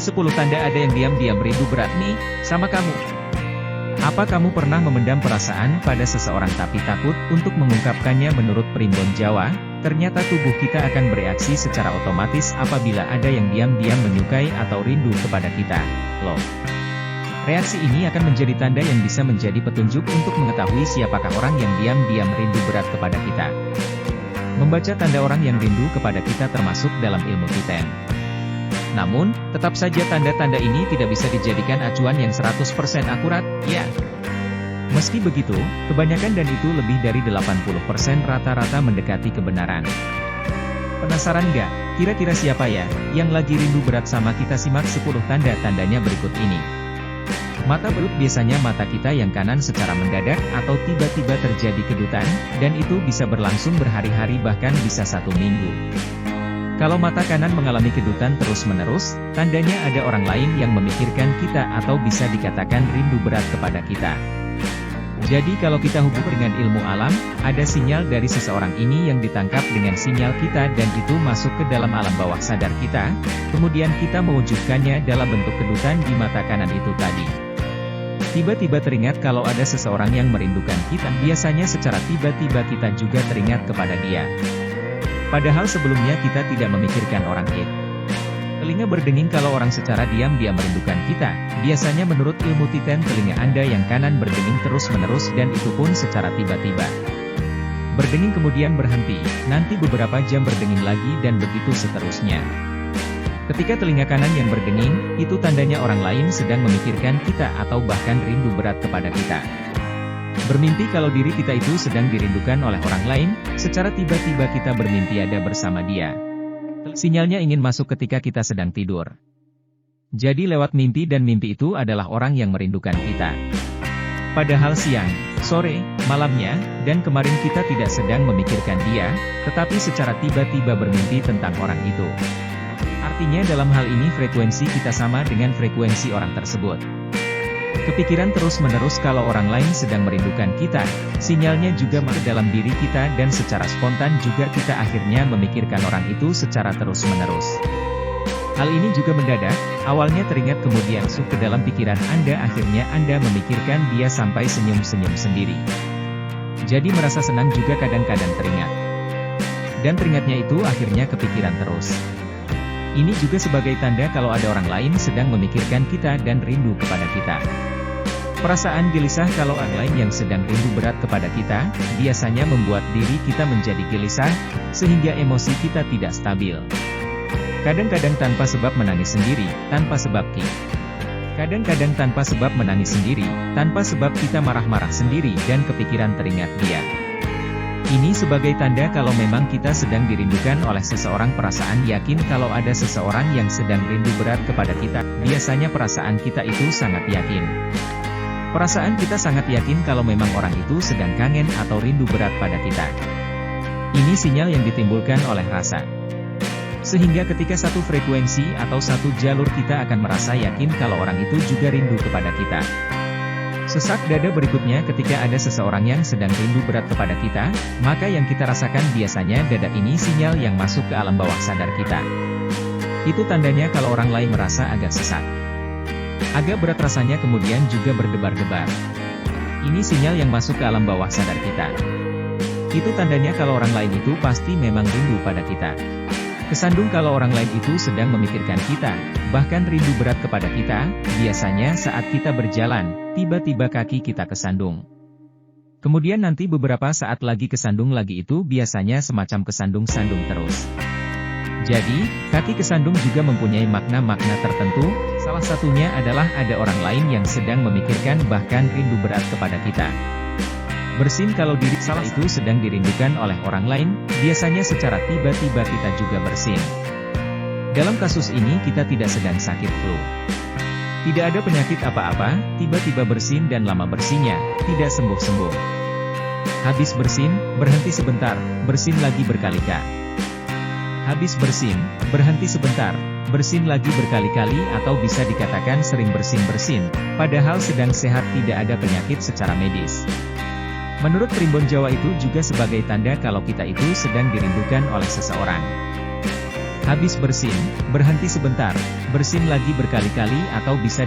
10 tanda ada yang diam-diam rindu berat nih, sama kamu. Apa kamu pernah memendam perasaan pada seseorang tapi takut untuk mengungkapkannya? Menurut Primbon Jawa, ternyata tubuh kita akan bereaksi secara otomatis apabila ada yang diam-diam menyukai atau rindu kepada kita. Loh. Reaksi ini akan menjadi tanda yang bisa menjadi petunjuk untuk mengetahui siapakah orang yang diam-diam rindu berat kepada kita. Membaca tanda orang yang rindu kepada kita termasuk dalam ilmu Titen. Namun, tetap saja tanda-tanda ini tidak bisa dijadikan acuan yang 100% akurat, ya. Meski begitu, kebanyakan dan itu lebih dari 80% rata-rata mendekati kebenaran. Penasaran nggak? Kira-kira siapa ya, yang lagi rindu berat sama kita? Simak 10 tanda-tandanya berikut ini. Mata belut. Biasanya mata kita yang kanan secara mendadak atau tiba-tiba terjadi kedutan, dan itu bisa berlangsung berhari-hari bahkan bisa 1 minggu. Kalau mata kanan mengalami kedutan terus-menerus, tandanya ada orang lain yang memikirkan kita atau bisa dikatakan rindu berat kepada kita. Jadi kalau kita hubung dengan ilmu alam, ada sinyal dari seseorang ini yang ditangkap dengan sinyal kita dan itu masuk ke dalam alam bawah sadar kita, kemudian kita mewujudkannya dalam bentuk kedutan di mata kanan itu tadi. Tiba-tiba teringat kalau ada seseorang yang merindukan kita, biasanya secara tiba-tiba kita juga teringat kepada dia. Padahal sebelumnya kita tidak memikirkan orang itu. Telinga berdenging kalau orang secara diam-diam merindukan kita, biasanya menurut ilmu Titen telinga Anda yang kanan berdenging terus-menerus dan itu pun secara tiba-tiba. Berdenging kemudian berhenti, nanti beberapa jam berdenging lagi dan begitu seterusnya. Ketika telinga kanan yang berdenging, itu tandanya orang lain sedang memikirkan kita atau bahkan rindu berat kepada kita. Bermimpi kalau diri kita itu sedang dirindukan oleh orang lain, secara tiba-tiba kita bermimpi ada bersama dia. Sinyalnya ingin masuk ketika kita sedang tidur. Jadi lewat mimpi dan mimpi itu adalah orang yang merindukan kita. Padahal siang, sore, malamnya, dan kemarin kita tidak sedang memikirkan dia, tetapi secara tiba-tiba bermimpi tentang orang itu. Artinya dalam hal ini frekuensi kita sama dengan frekuensi orang tersebut. Kepikiran terus-menerus kalau orang lain sedang merindukan kita, sinyalnya juga masuk dalam diri kita dan secara spontan juga kita akhirnya memikirkan orang itu secara terus-menerus. Hal ini juga mendadak, awalnya teringat kemudian masuk ke dalam pikiran Anda, akhirnya Anda memikirkan dia sampai senyum-senyum sendiri. Jadi merasa senang juga kadang-kadang teringat. Dan teringatnya itu akhirnya kepikiran terus. Ini juga sebagai tanda kalau ada orang lain sedang memikirkan kita dan rindu kepada kita. Perasaan gelisah kalau ada lain yang sedang rindu berat kepada kita, biasanya membuat diri kita menjadi gelisah, sehingga emosi kita tidak stabil. Kadang-kadang tanpa sebab menangis sendiri, tanpa sebab Kadang-kadang tanpa sebab menangis sendiri, tanpa sebab kita marah-marah sendiri dan kepikiran teringat dia. Ini sebagai tanda kalau memang kita sedang dirindukan oleh seseorang. Perasaan yakin kalau ada seseorang yang sedang rindu berat kepada kita, biasanya perasaan kita itu sangat yakin. Perasaan kita sangat yakin kalau memang orang itu sedang kangen atau rindu berat pada kita. Ini sinyal yang ditimbulkan oleh rasa. Sehingga ketika satu frekuensi atau satu jalur kita akan merasa yakin kalau orang itu juga rindu kepada kita. Sesak dada berikutnya ketika ada seseorang yang sedang rindu berat kepada kita, maka yang kita rasakan biasanya dada ini sinyal yang masuk ke alam bawah sadar kita. Itu tandanya kalau orang lain merasa agak sesak. Agak berat rasanya kemudian juga berdebar-debar. Ini sinyal yang masuk ke alam bawah sadar kita. Itu tandanya kalau orang lain itu pasti memang rindu pada kita. Kesandung kalau orang lain itu sedang memikirkan kita, bahkan rindu berat kepada kita, biasanya saat kita berjalan, tiba-tiba kaki kita kesandung. Kemudian nanti beberapa saat lagi kesandung lagi itu biasanya semacam kesandung-sandung terus. Jadi, kaki kesandung juga mempunyai makna-makna tertentu, salah satunya adalah ada orang lain yang sedang memikirkan bahkan rindu berat kepada kita. Bersin kalau diri salah itu sedang dirindukan oleh orang lain, biasanya secara tiba-tiba kita juga bersin. Dalam kasus ini kita tidak sedang sakit flu. Tidak ada penyakit apa-apa, tiba-tiba bersin dan lama bersinnya, tidak sembuh-sembuh. Habis bersin, berhenti sebentar, bersin lagi berkali-kali. Habis bersin, berhenti sebentar, bersin lagi berkali-kali atau bisa dikatakan sering bersin-bersin, padahal sedang sehat tidak ada penyakit secara medis. Menurut Primbon Jawa itu juga sebagai tanda kalau kita itu sedang dirindukan oleh seseorang. Habis bersin, berhenti sebentar, bersin lagi berkali-kali atau bisa